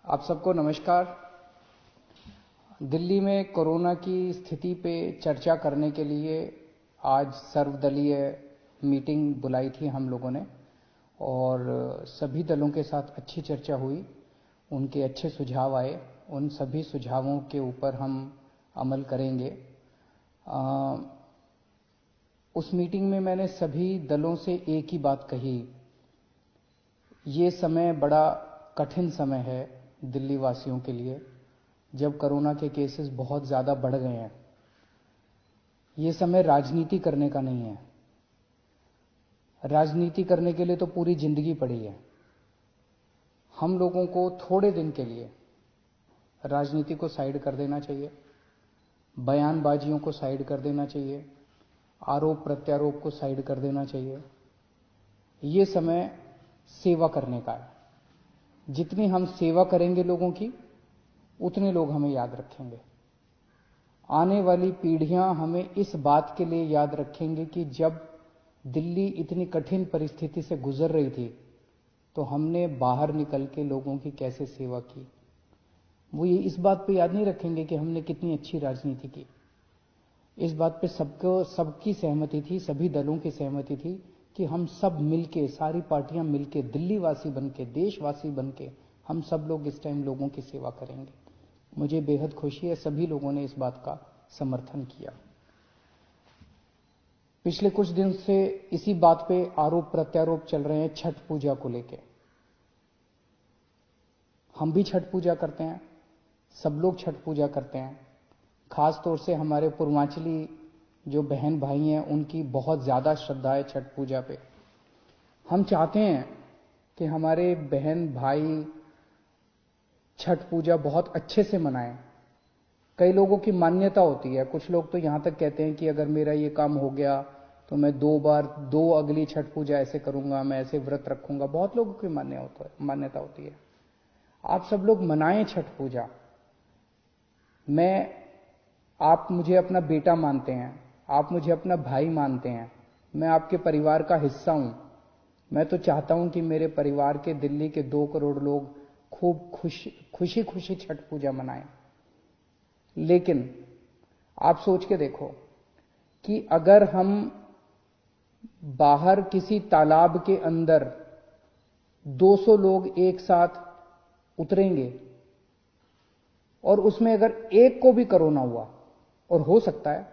आप सबको नमस्कार। दिल्ली में कोरोना की स्थिति पे चर्चा करने के लिए आज सर्वदलीय मीटिंग बुलाई थी हम लोगों ने और सभी दलों के साथ अच्छी चर्चा हुई। उनके अच्छे सुझाव आए, उन सभी सुझावों के ऊपर हम अमल करेंगे। उस मीटिंग में मैंने सभी दलों से एक ही बात कही, ये समय बड़ा कठिन समय है दिल्ली वासियों के लिए, जब कोरोना के केसेस बहुत ज़्यादा बढ़ गए हैं। ये समय राजनीति करने का नहीं है। राजनीति करने के लिए तो पूरी जिंदगी पड़ी है। हम लोगों को थोड़े दिन के लिए राजनीति को साइड कर देना चाहिए, बयानबाजियों को साइड कर देना चाहिए, आरोप प्रत्यारोप को साइड कर देना चाहिए। ये समय सेवा करने का है। जितनी हम सेवा करेंगे लोगों की, उतने लोग हमें याद रखेंगे। आने वाली पीढ़ियां हमें इस बात के लिए याद रखेंगे कि जब दिल्ली इतनी कठिन परिस्थिति से गुजर रही थी तो हमने बाहर निकल के लोगों की कैसे सेवा की। वो ये इस बात पे याद नहीं रखेंगे कि हमने कितनी अच्छी राजनीति की। इस बात पे सबकी सहमति थी, सभी दलों की सहमति थी कि हम सब मिलके, सारी पार्टियां मिलके, दिल्ली वासी बनके, देशवासी बनके हम सब लोग इस टाइम लोगों की सेवा करेंगे। मुझे बेहद खुशी है, सभी लोगों ने इस बात का समर्थन किया। पिछले कुछ दिन से इसी बात पे आरोप प्रत्यारोप चल रहे हैं छठ पूजा को लेके। हम भी छठ पूजा करते हैं, सब लोग छठ पूजा करते हैं। खास तौर से हमारे पूर्वांचली जो बहन भाई हैं, उनकी बहुत ज्यादा श्रद्धा है छठ पूजा पे। हम चाहते हैं कि हमारे बहन भाई छठ पूजा बहुत अच्छे से मनाएं। कई लोगों की मान्यता होती है, कुछ लोग तो यहां तक कहते हैं कि अगर मेरा ये काम हो गया तो मैं दो अगली छठ पूजा ऐसे करूंगा, मैं ऐसे व्रत रखूंगा। बहुत लोगों की मान्यता होती है। आप सब लोग मनाएं छठ पूजा। आप मुझे अपना बेटा मानते हैं, आप मुझे अपना भाई मानते हैं, मैं आपके परिवार का हिस्सा हूं। मैं तो चाहता हूं कि मेरे परिवार के, दिल्ली के 2 करोड़ लोग खूब खुशी खुशी छठ पूजा मनाएं। लेकिन आप सोच के देखो कि अगर हम बाहर किसी तालाब के अंदर 200 लोग एक साथ उतरेंगे और उसमें अगर एक को भी कोरोना हुआ, और हो सकता है,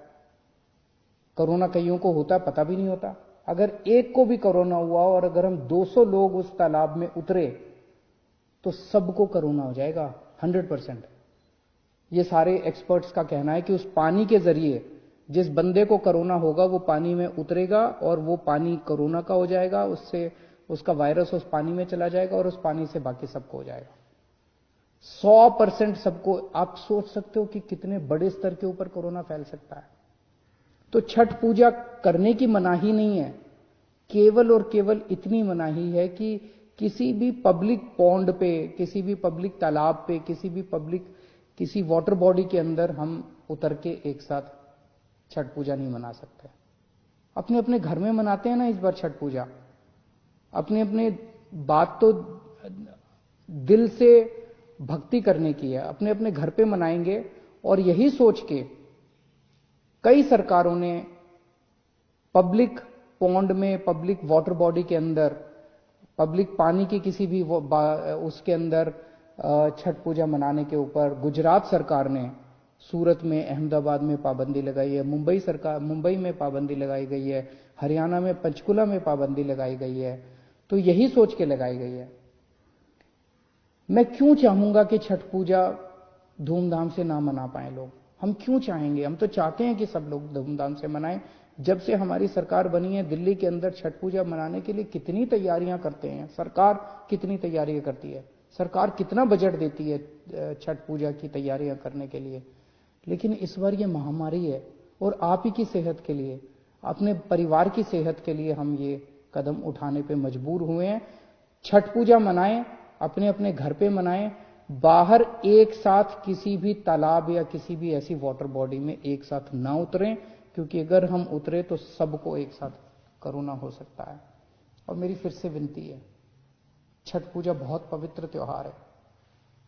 कोरोना कईयों को होता है, पता भी नहीं होता, अगर एक को भी कोरोना हुआ और अगर हम 200 लोग उस तालाब में उतरे तो सबको कोरोना हो जाएगा 100%। ये सारे एक्सपर्ट्स का कहना है कि उस पानी के जरिए जिस बंदे को कोरोना होगा वो पानी में उतरेगा और वो पानी कोरोना का हो जाएगा, उससे उसका वायरस उस पानी में चला जाएगा और उस पानी से बाकी सबको हो जाएगा। 100% सबको। आप सोच सकते हो कि कितने बड़े स्तर के ऊपर कोरोना फैल सकता है। तो छठ पूजा करने की मनाही नहीं है, केवल और केवल इतनी मनाही है कि किसी भी पब्लिक पॉन्ड पे, किसी भी पब्लिक तालाब पे, किसी वाटर बॉडी के अंदर हम उतर के एक साथ छठ पूजा नहीं मना सकते। अपने अपने घर में मनाते हैं ना इस बार छठ पूजा। अपने अपने बात तो दिल से भक्ति करने की है, अपने अपने घर पे मनाएंगे। और यही सोच के कई सरकारों ने पब्लिक पॉन्ड में, पब्लिक वाटर बॉडी के अंदर, पब्लिक पानी की किसी भी उसके अंदर छठ पूजा मनाने के ऊपर, गुजरात सरकार ने सूरत में, अहमदाबाद में पाबंदी लगाई है, मुंबई में पाबंदी लगाई गई है, हरियाणा में पंचकुला में पाबंदी लगाई गई है। तो यही सोच के लगाई गई है। मैं क्यों चाहूंगा कि छठ पूजा धूमधाम से ना मना पाए लोग? हम क्यों चाहेंगे? हम तो चाहते हैं कि सब लोग धूमधाम से मनाएं। जब से हमारी सरकार बनी है, दिल्ली के अंदर छठ पूजा मनाने के लिए कितनी तैयारियां करते हैं। सरकार कितनी तैयारियां करती है, सरकार कितना बजट देती है छठ पूजा की तैयारियां करने के लिए। लेकिन इस बार ये महामारी है और आप ही की सेहत के लिए, अपने परिवार की सेहत के लिए हम ये कदम उठाने पे मजबूर हुए हैं। छठ पूजा मनाएं, अपने अपने घर पे मनाएं, बाहर एक साथ किसी भी तालाब या किसी भी ऐसी वाटर बॉडी में एक साथ ना उतरें, क्योंकि अगर हम उतरे तो सबको एक साथ कोरोना हो सकता है। और मेरी फिर से विनती है, छठ पूजा बहुत पवित्र त्योहार है।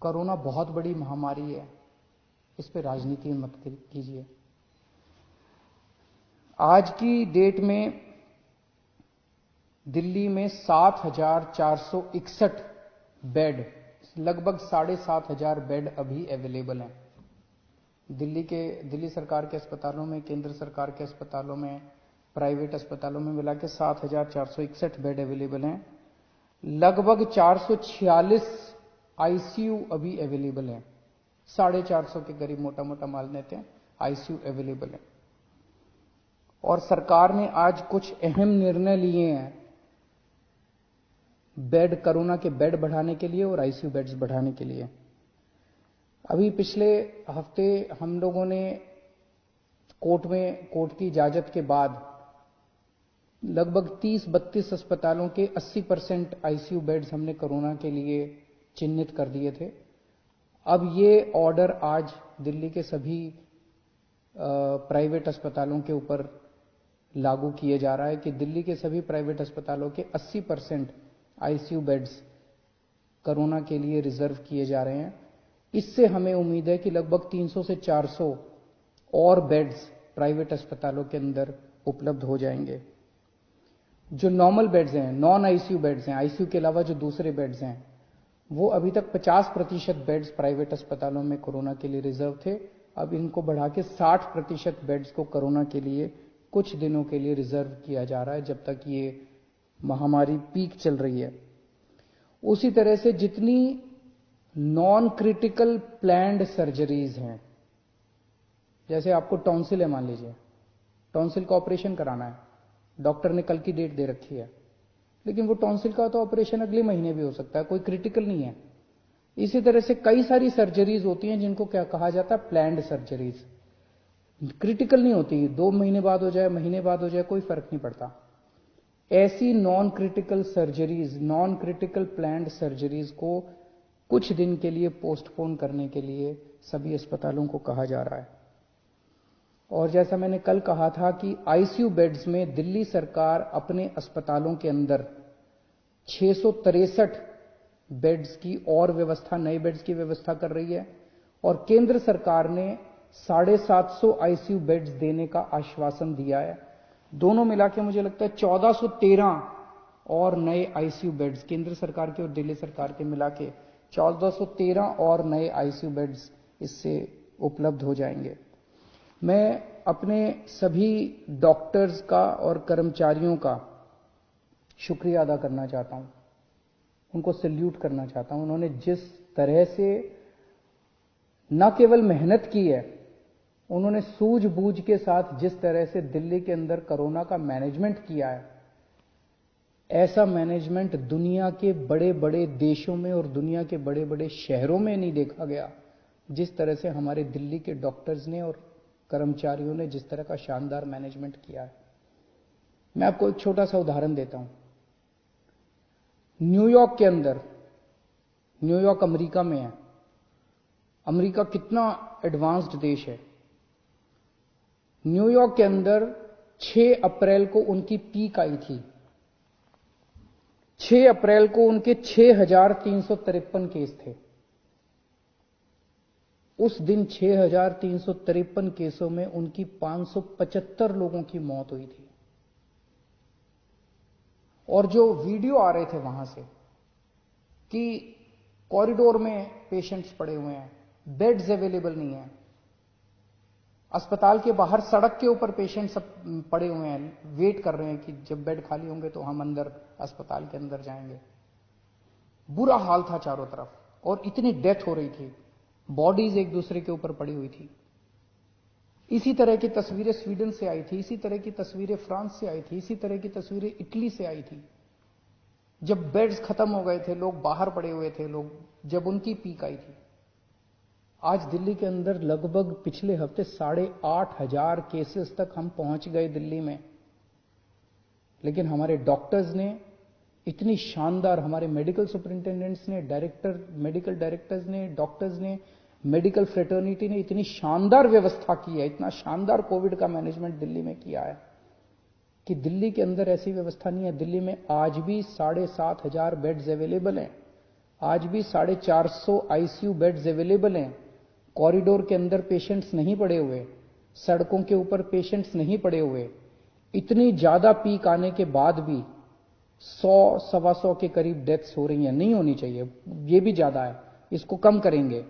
कोरोना बहुत बड़ी महामारी है, इस पे राजनीति मत कीजिए। आज की डेट में दिल्ली में 7,461 बेड, लगभग 7,500 बेड अभी अवेलेबल हैं। दिल्ली सरकार के अस्पतालों में, केंद्र सरकार के अस्पतालों में, प्राइवेट अस्पतालों में मिला के 7,461 बेड अवेलेबल हैं। लगभग 446 आईसीयू अभी अवेलेबल हैं। 450 के करीब मोटा मोटा मान लेते हैं आईसीयू अवेलेबल है। और सरकार ने आज कुछ अहम निर्णय लिए हैं बेड, कोरोना के बेड बढ़ाने के लिए और आईसीयू बेड्स बढ़ाने के लिए। अभी पिछले हफ्ते हम लोगों ने कोर्ट की इजाजत के बाद लगभग 30-32 अस्पतालों के 80% आईसीयू बेड्स हमने कोरोना के लिए चिन्हित कर दिए थे। अब ये ऑर्डर आज दिल्ली के सभी प्राइवेट अस्पतालों के ऊपर लागू किए जा रहा है कि दिल्ली के सभी प्राइवेट अस्पतालों के 80% आईसीयू बेड्स कोरोना के लिए रिजर्व किए जा रहे हैं। इससे हमें उम्मीद है कि लगभग 300 से 400 और बेड्स प्राइवेट अस्पतालों के अंदर उपलब्ध हो जाएंगे। जो नॉर्मल बेड्स हैं, नॉन आईसीयू बेड्स हैं, आईसीयू के अलावा जो दूसरे बेड्स हैं, वो अभी तक 50% बेड्स प्राइवेट अस्पतालों में कोरोना के लिए रिजर्व थे। अब इनको बढ़ा के 60% बेड्स को कोरोना के लिए कुछ दिनों के लिए रिजर्व किया जा रहा है, जब तक ये महामारी पीक चल रही है। उसी तरह से जितनी नॉन क्रिटिकल प्लैंड सर्जरीज हैं, जैसे आपको टॉन्सिल है, मान लीजिए टॉन्सिल का ऑपरेशन कराना है, डॉक्टर ने कल की डेट दे रखी है, लेकिन वो टॉन्सिल का तो ऑपरेशन अगले महीने भी हो सकता है, कोई क्रिटिकल नहीं है। इसी तरह से कई सारी सर्जरीज होती हैं जिनको क्या कहा जाता है, प्लैंड सर्जरीज। क्रिटिकल नहीं होती, 2 महीने बाद हो जाए, महीने बाद हो जाए, कोई फर्क नहीं पड़ता। ऐसी non critical surgeries, non critical planned surgeries को कुछ दिन के लिए पोस्टपोन करने के लिए सभी अस्पतालों को कहा जा रहा है। और जैसा मैंने कल कहा था कि आईसीयू बेड्स में दिल्ली सरकार अपने अस्पतालों के अंदर 663 बेड्स की और व्यवस्था, नए बेड्स की व्यवस्था कर रही है। और केंद्र सरकार ने 750 आईसीयू बेड्स देने का आश्वासन दिया है। दोनों मिला के मुझे लगता है 1413 और नए आईसीयू बेड्स, केंद्र सरकार के और दिल्ली सरकार के मिला के 1413 और नए आईसीयू बेड्स इससे उपलब्ध हो जाएंगे। मैं अपने सभी डॉक्टर्स का और कर्मचारियों का शुक्रिया अदा करना चाहता हूं, उनको सैल्यूट करना चाहता हूं। उन्होंने जिस तरह से न केवल मेहनत की है, उन्होंने सूझबूझ के साथ जिस तरह से दिल्ली के अंदर कोरोना का मैनेजमेंट किया है, ऐसा मैनेजमेंट दुनिया के बड़े बड़े देशों में और दुनिया के बड़े बड़े शहरों में नहीं देखा गया। जिस तरह से हमारे दिल्ली के डॉक्टर्स ने और कर्मचारियों ने जिस तरह का शानदार मैनेजमेंट किया है। मैं आपको एक छोटा सा उदाहरण देता हूं। न्यूयॉर्क के अंदर, न्यूयॉर्क अमेरिका में है, अमेरिका कितना एडवांस्ड देश है। न्यूयॉर्क के अंदर 6 अप्रैल को उनकी पीक आई थी। 6 अप्रैल को उनके 6,353 केस थे। उस दिन 6,353 केसों में उनकी 575 लोगों की मौत हुई थी। और जो वीडियो आ रहे थे वहां से कि कॉरिडोर में पेशेंट्स पड़े हुए हैं, बेड्स अवेलेबल नहीं है, अस्पताल के बाहर सड़क के ऊपर पेशेंट सब पड़े हुए हैं, वेट कर रहे हैं कि जब बेड खाली होंगे तो हम अंदर अस्पताल के अंदर जाएंगे। बुरा हाल था चारों तरफ, और इतनी डेथ हो रही थी, बॉडीज एक दूसरे के ऊपर पड़ी हुई थी। इसी तरह की तस्वीरें स्वीडन से आई थी, इसी तरह की तस्वीरें फ्रांस से आई थी, इसी तरह की तस्वीरें इटली से आई थी। जब बेड्स खत्म हो गए थे, लोग बाहर पड़े हुए थे, लोग जब उनकी पीक आई थी। आज दिल्ली के अंदर लगभग पिछले हफ्ते 8,500 केसेस तक हम पहुंच गए दिल्ली में। लेकिन हमारे डॉक्टर्स ने इतनी शानदार, हमारे मेडिकल सुपरिंटेंडेंट्स ने, मेडिकल डायरेक्टर्स ने, डॉक्टर्स ने, मेडिकल फ्रेटर्निटी ने इतनी शानदार व्यवस्था की है, इतना शानदार कोविड का मैनेजमेंट दिल्ली में किया है कि दिल्ली के अंदर ऐसी व्यवस्था नहीं है। दिल्ली में आज भी 7,500 बेड्स अवेलेबल हैं। आज भी 450 आईसीयू बेड्स अवेलेबल हैं। कॉरिडोर के अंदर पेशेंट्स नहीं पड़े हुए, सड़कों के ऊपर पेशेंट्स नहीं पड़े हुए। इतनी ज्यादा पीक आने के बाद भी 100-125 के करीब डेथ्स हो रही हैं। नहीं होनी चाहिए, ये भी ज्यादा है, इसको कम करेंगे।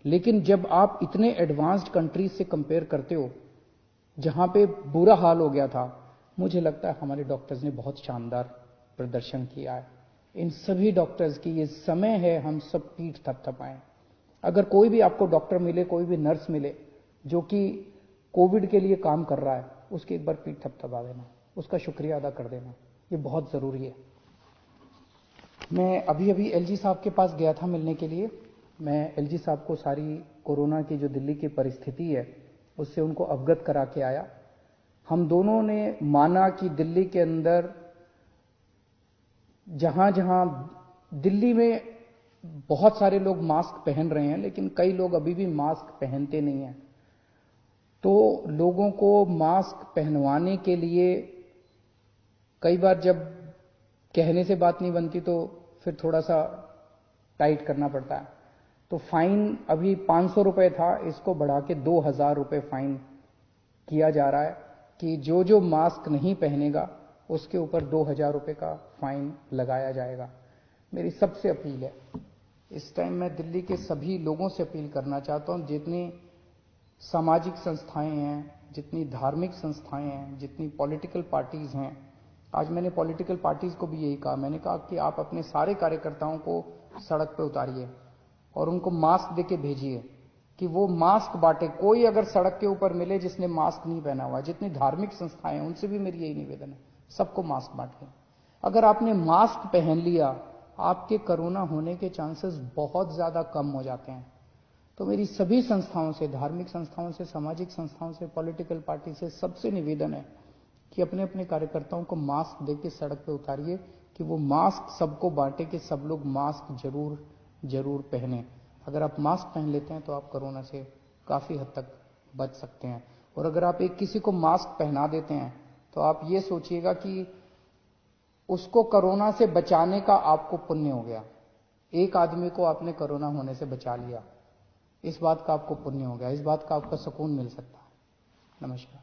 लेकिन जब आप इतने एडवांस्ड कंट्रीज से कंपेयर करते हो जहां पे बुरा हाल हो गया था, मुझे लगता है हमारे डॉक्टर्स ने बहुत शानदार प्रदर्शन किया है। इन सभी डॉक्टर्स की ये समय है हम सब पीठ थपथपाएं। अगर कोई भी आपको डॉक्टर मिले, कोई भी नर्स मिले जो कि कोविड के लिए काम कर रहा है, उसकी एक बार पीठ थपथपा देना, उसका शुक्रिया अदा कर देना, ये बहुत जरूरी है। मैं अभी अभी एलजी साहब के पास गया था मिलने के लिए। मैं एलजी साहब को सारी कोरोना की जो दिल्ली की परिस्थिति है उससे उनको अवगत करा के आया। हम दोनों ने माना कि दिल्ली के अंदर जहां जहां दिल्ली में बहुत सारे लोग मास्क पहन रहे हैं, लेकिन कई लोग अभी भी मास्क पहनते नहीं हैं। तो लोगों को मास्क पहनवाने के लिए कई बार जब कहने से बात नहीं बनती तो फिर थोड़ा सा टाइट करना पड़ता है। तो फाइन अभी 500 रुपए था, इसको बढ़ा के 2000 रुपए फाइन किया जा रहा है कि जो जो मास्क नहीं पहनेगा उसके ऊपर 2000 रुपए का फाइन लगाया जाएगा। मेरी सबसे अपील है, इस टाइम मैं दिल्ली के सभी लोगों से अपील करना चाहता हूं, जितनी सामाजिक संस्थाएं हैं, जितनी धार्मिक संस्थाएं हैं, जितनी पॉलिटिकल पार्टीज हैं। आज मैंने पॉलिटिकल पार्टीज को भी यही कहा, मैंने कहा कि आप अपने सारे कार्यकर्ताओं को सड़क पर उतारिए और उनको मास्क देके भेजिए कि वो मास्क बांटे। कोई अगर सड़क के ऊपर मिले जिसने मास्क नहीं पहना हुआ, जितनी धार्मिक संस्थाएं हैं उनसे भी मेरी यही निवेदन है, सबको मास्क बांटें। अगर आपने मास्क पहन लिया, आपके कोरोना होने के चांसेस बहुत ज्यादा कम हो जाते हैं। तो मेरी सभी संस्थाओं से, धार्मिक संस्थाओं से, सामाजिक संस्थाओं से, पॉलिटिकल पार्टी से सबसे निवेदन है कि अपने अपने कार्यकर्ताओं को मास्क देके सड़क पे उतारिए कि वो मास्क सबको बांटे कि सब लोग मास्क जरूर पहने। अगर आप मास्क पहन लेते हैं तो आप कोरोना से काफी हद तक बच सकते हैं। और अगर आप एक किसी को मास्क पहना देते हैं तो आप ये सोचिएगा कि उसको कोरोना से बचाने का आपको पुण्य हो गया। एक आदमी को आपने कोरोना होने से बचा लिया, इस बात का आपको पुण्य हो गया, इस बात का आपको सुकून मिल सकता है। नमस्कार।